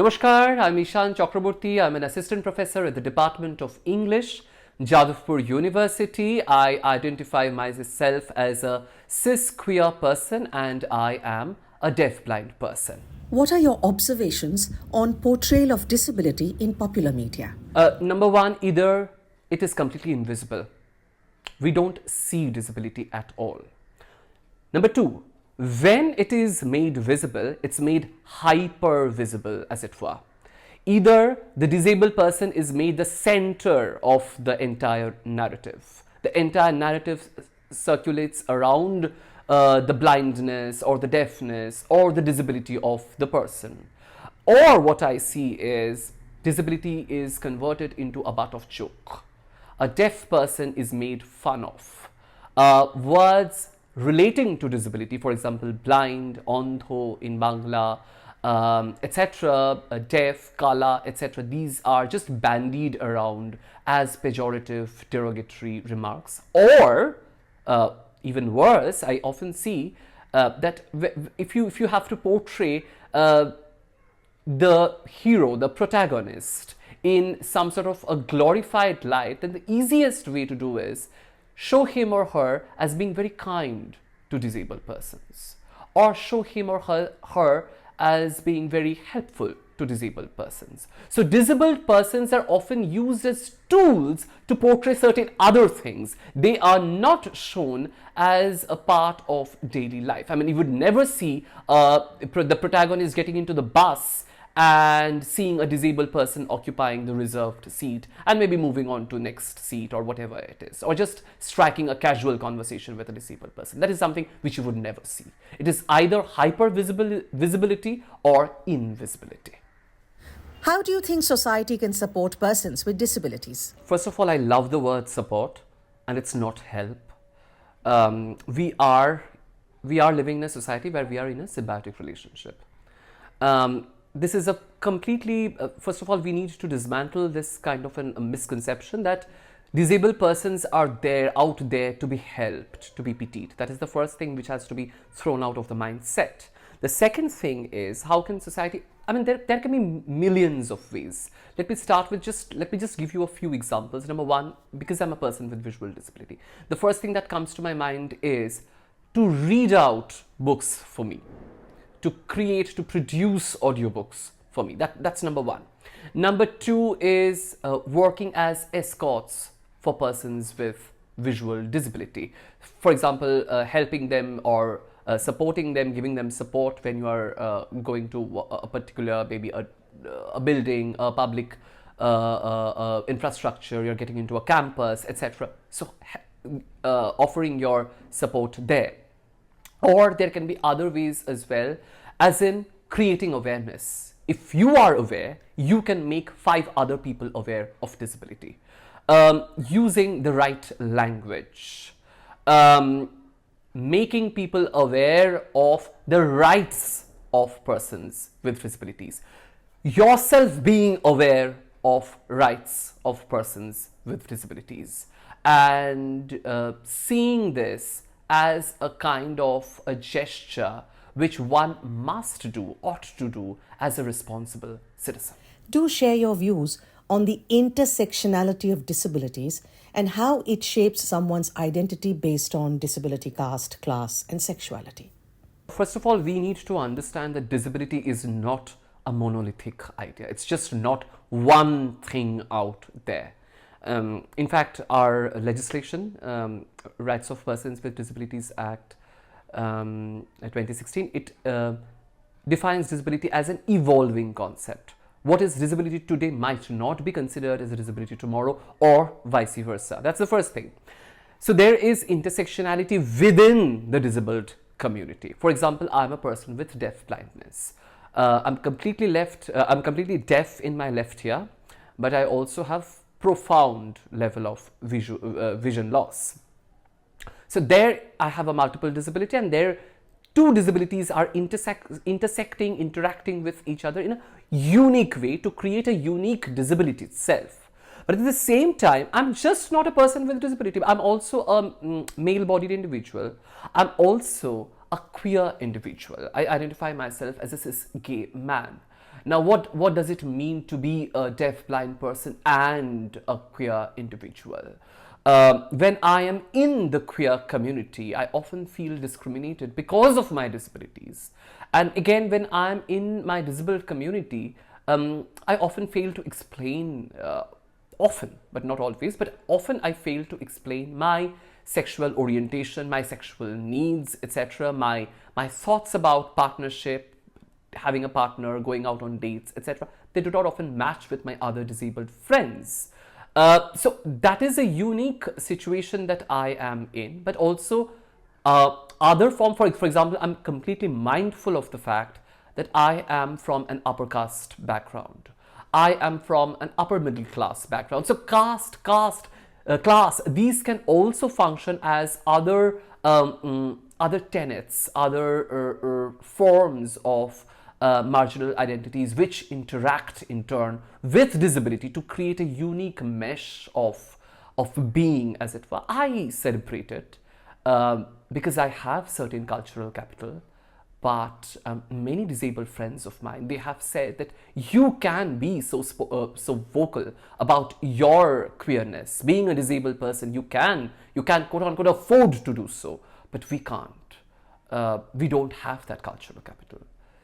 Namaskar, I'm Ishan Chakraborty. I'm an assistant professor at the Department of English, Jadavpur University. I identify myself as a cis queer person and I am a deafblind person. What are your observations on portrayal of disability in popular media? Number one, either it is completely invisible. We don't see disability at all. Number two, when it is made visible, it's made hyper visible, as it were. Either the disabled person is made the center of the entire narrative. The entire narrative circulates around the blindness or the deafness or the disability of the person. Or what I see is disability is converted into a butt of joke. A deaf person is made fun of. Words relating to disability, for example, blind, andho in Bangla, etc., deaf, kala, etc., these are just bandied around as pejorative, derogatory remarks. Or, even worse, I often see that if you have to portray the hero, the protagonist, in some sort of a glorified light, then the easiest way to do is show him or her as being very kind to disabled persons, or show him or her as being very helpful to disabled persons. So disabled persons are often used as tools to portray certain other things. They are not shown as a part of daily life. I mean, you would never see the protagonist getting into the bus and seeing a disabled person occupying the reserved seat and maybe moving on to next seat or whatever it is, or just striking a casual conversation with a disabled person. That is something which you would never see. It is either hyper visibility or invisibility. How do you think society can support persons with disabilities? First of all, I love the word support, and it's not help. We are living in a society where we are in a symbiotic relationship. This is a completely, first of all, we need to dismantle this kind of a misconception that disabled persons are out there to be helped, to be pitied. That is the first thing which has to be thrown out of the mindset. The second thing is, how can society, I mean, there can be millions of ways. Let me just give you a few examples. Number one, because I'm a person with visual disability, the first thing that comes to my mind is to read out books for me, to produce audiobooks for me. That's number one. Number two is working as escorts for persons with visual disability. For example, helping them or supporting them, giving them support when you are going to a particular, maybe a building, a public infrastructure, you're getting into a campus, etc. So offering your support there. Or there can be other ways as well, as in creating awareness. If you are aware, you can make 5 other people aware of disability. Using the right language. Making people aware of the rights of persons with disabilities. Yourself being aware of rights of persons with disabilities. And seeing this as a kind of a gesture which one must do, ought to do as a responsible citizen. Do share your views on the intersectionality of disabilities and how it shapes someone's identity based on disability, caste, class, and sexuality. First of all, we need to understand that disability is not a monolithic idea. It's just not one thing out there. In fact, our legislation, Rights of Persons with Disabilities Act 2016, it defines disability as an evolving concept. What is disability today might not be considered as a disability tomorrow, or vice versa. That's the first thing. So there is intersectionality within the disabled community. For example, I'm a person with deafblindness. I'm completely deaf in my left ear, but I also have profound level of vision loss. So there I have a multiple disability, and there two disabilities are intersecting, interacting with each other in a unique way to create a unique disability itself. But at the same time, I'm just not a person with disability. I'm also a male-bodied individual. I'm also a queer individual. I identify myself as a cis gay man. Now, what does it mean to be a deaf-blind person and a queer individual? When I am in the queer community, I often feel discriminated because of my disabilities. And again, when I'm in my disabled community, I often fail to explain, often, but not always, but often I fail to explain my sexual orientation, my sexual needs, etc., my thoughts about partnership, having a partner, going out on dates, etc. They do not often match with my other disabled friends. So that is a unique situation that I am in, but also other form, for example, I'm completely mindful of the fact that I am from an upper caste background. I am from an upper middle class background. So class, these can also function as other other tenets, other forms of marginal identities which interact in turn with disability to create a unique mesh of being, as it were. I celebrate it because I have certain cultural capital, but many disabled friends of mine, they have said that you can be so vocal about your queerness. Being a disabled person, you can quote unquote afford to do so, but we can't. We don't have that cultural capital.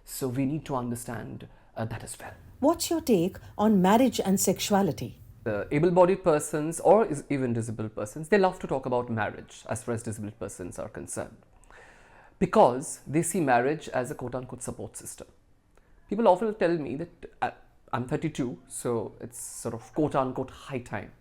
So we need to understand that as well. What's your take on marriage and sexuality? Able-bodied persons or even disabled persons, they love to talk about marriage as far as disabled persons are concerned, because they see marriage as a quote-unquote support system. People often tell me that I'm 32, so it's sort of quote-unquote high time,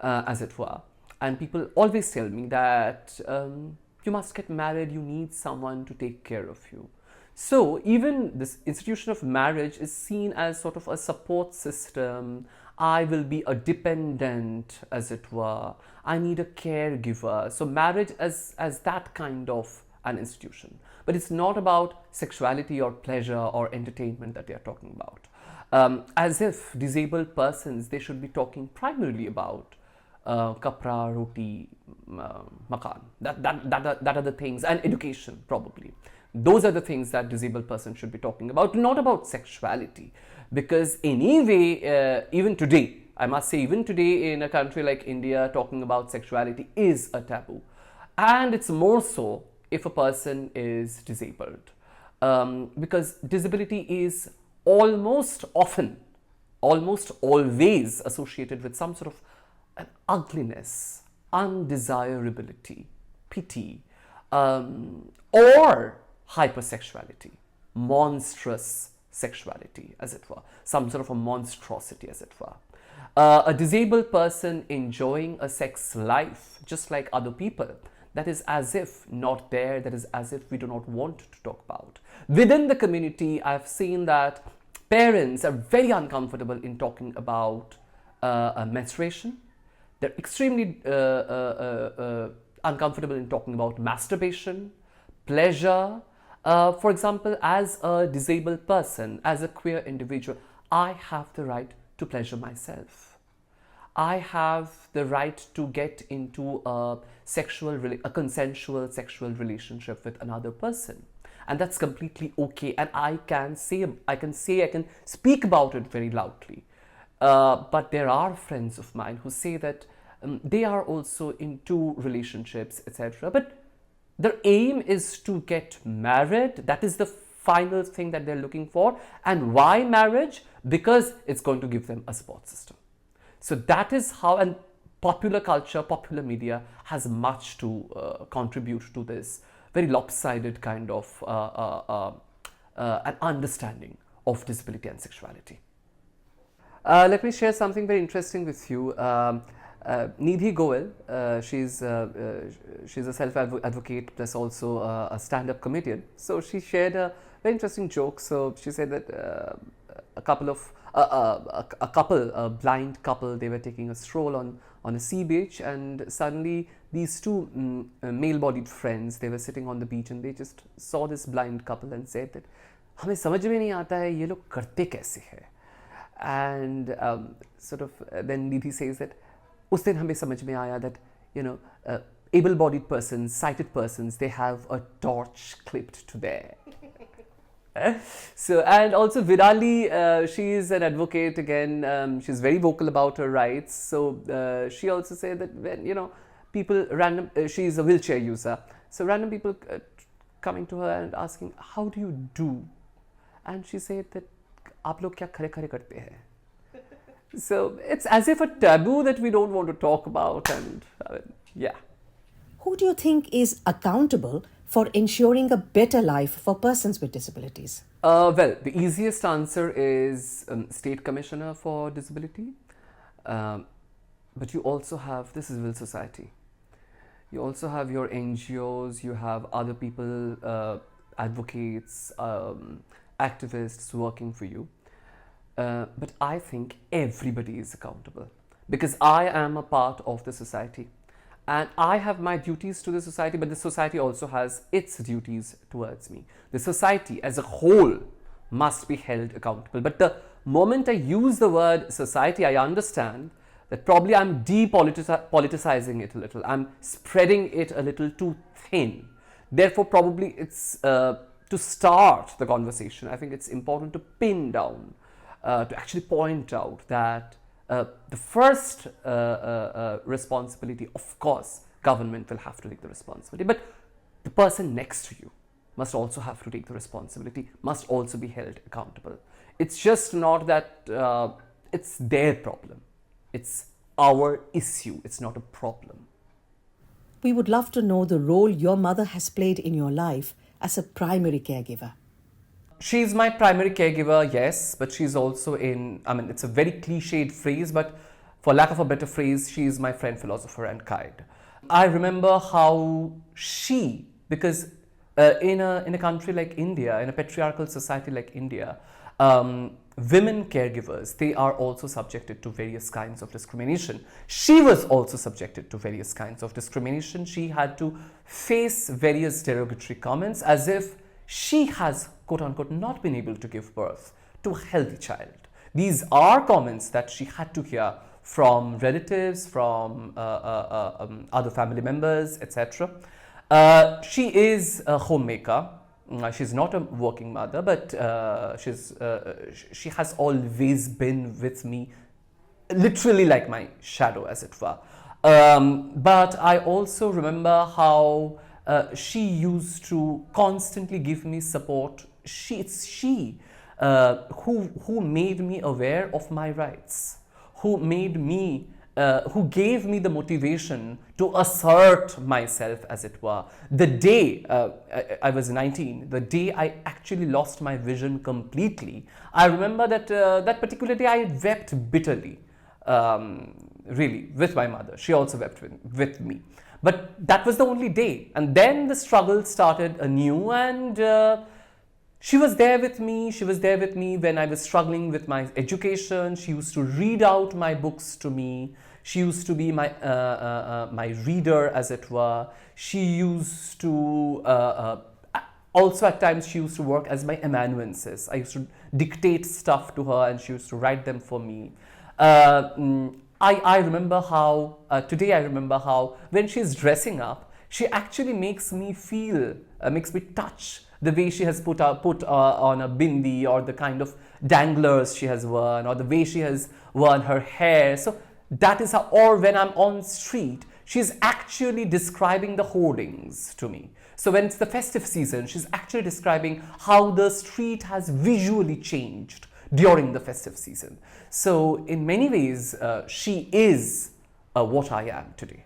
as it were. And people always tell me that you must get married, you need someone to take care of you. So even this institution of marriage is seen as sort of a support system. I will be a dependent, as it were. I need a caregiver. So marriage as that kind of an institution. But it's not about sexuality or pleasure or entertainment that they are talking about. As if disabled persons, they should be talking primarily about kapra, roti, makan. That are the things, and education probably. Those are the things that disabled persons should be talking about, not about sexuality. Because anyway, even today, I must say, even today in a country like India, talking about sexuality is a taboo. And it's more so if a person is disabled. Because disability is almost always associated with some sort of an ugliness, undesirability, pity, or hypersexuality, monstrous sexuality, as it were, some sort of a monstrosity, as it were. A disabled person enjoying a sex life just like other people, that is as if not there, that is as if we do not want to talk about. Within the community, I've seen that parents are very uncomfortable in talking about menstruation. They're extremely uncomfortable in talking about masturbation, pleasure. For example, as a disabled person, as a queer individual, I have the right to pleasure myself. I have the right to get into a consensual sexual relationship with another person. And that's completely okay. And I can speak about it very loudly. But there are friends of mine who say that they are also into relationships, etc. But their aim is to get married. That is the final thing that they're looking for. And why marriage? Because it's going to give them a support system. So that is how, and popular culture, popular media has much to contribute to this very lopsided kind of an understanding of disability and sexuality. Let me share something very interesting with you. Nidhi Goel, she's a self-advocate plus also a stand-up comedian. So she shared a very interesting joke. So she said that a blind couple, they were taking a stroll on a sea beach, and suddenly these two male-bodied friends, they were sitting on the beach and they just saw this blind couple and said that हमें समझ में नहीं आता है ये लोग करते कैसे हैं. And sort of then Nidhi says that उस दिन हमें समझ में आया that able-bodied persons, sighted persons, they have a torch clipped to their So, and also Virali, she is an advocate again. She's very vocal about her rights. So she also said that when people random, she's a wheelchair user. So random people coming to her and asking, "How do you do?" And she said that, "आप लोग क्या खड़े खड़े करते हैं?" So it's as if a taboo that we don't want to talk about, and yeah. Who do you think is accountable for ensuring a better life for persons with disabilities? Well, the easiest answer is State Commissioner for Disability. But you also have the civil society. You also have your NGOs, you have other people, advocates, activists working for you. But I think everybody is accountable because I am a part of the society. And I have my duties to the society, but the society also has its duties towards me. The society as a whole must be held accountable. But the moment I use the word society, I understand that probably I'm depoliticizing it a little. I'm spreading it a little too thin. Therefore, probably it's to start the conversation, I think it's important to pin down, to actually point out that the first responsibility, of course, government will have to take the responsibility, but the person next to you must also have to take the responsibility, must also be held accountable. It's just not that it's their problem, it's our issue, it's not a problem. We would love to know the role your mother has played in your life as a primary caregiver. She's my primary caregiver, yes, but she's also it's a very cliched phrase, but for lack of a better phrase, she is my friend, philosopher, and guide. I remember how because in a country like India, in a patriarchal society like India, women caregivers, they are also subjected to various kinds of discrimination. She was also subjected to various kinds of discrimination. She had to face various derogatory comments as if she has, quote unquote, not been able to give birth to a healthy child. These are comments that she had to hear from relatives, from other family members, etc. She is a homemaker. She's not a working mother, but she has always been with me, literally like my shadow, as it were. But I also remember how she used to constantly give me support. It's she who made me aware of my rights, who gave me the motivation to assert myself, as it were. The day I was 19, the day I actually lost my vision completely, I remember that that particular day I wept bitterly, really, with my mother. She also wept with me. But that was the only day. And then the struggle started anew, and she was there with me. She was there with me when I was struggling with my education. She used to read out my books to me. She used to be my reader, as it were. She used to also at times she used to work as my amanuensis. I used to dictate stuff to her, and she used to write them for me. I remember how, today I remember how when she's dressing up, she actually makes me feel, makes me touch the way she has put on a bindi, or the kind of danglers she has worn, or the way she has worn her hair. So that is how, or when I'm on street, she's actually describing the hoardings to me. So when it's the festive season, she's actually describing how the street has visually changed during the festive season. So in many ways, she is what I am today.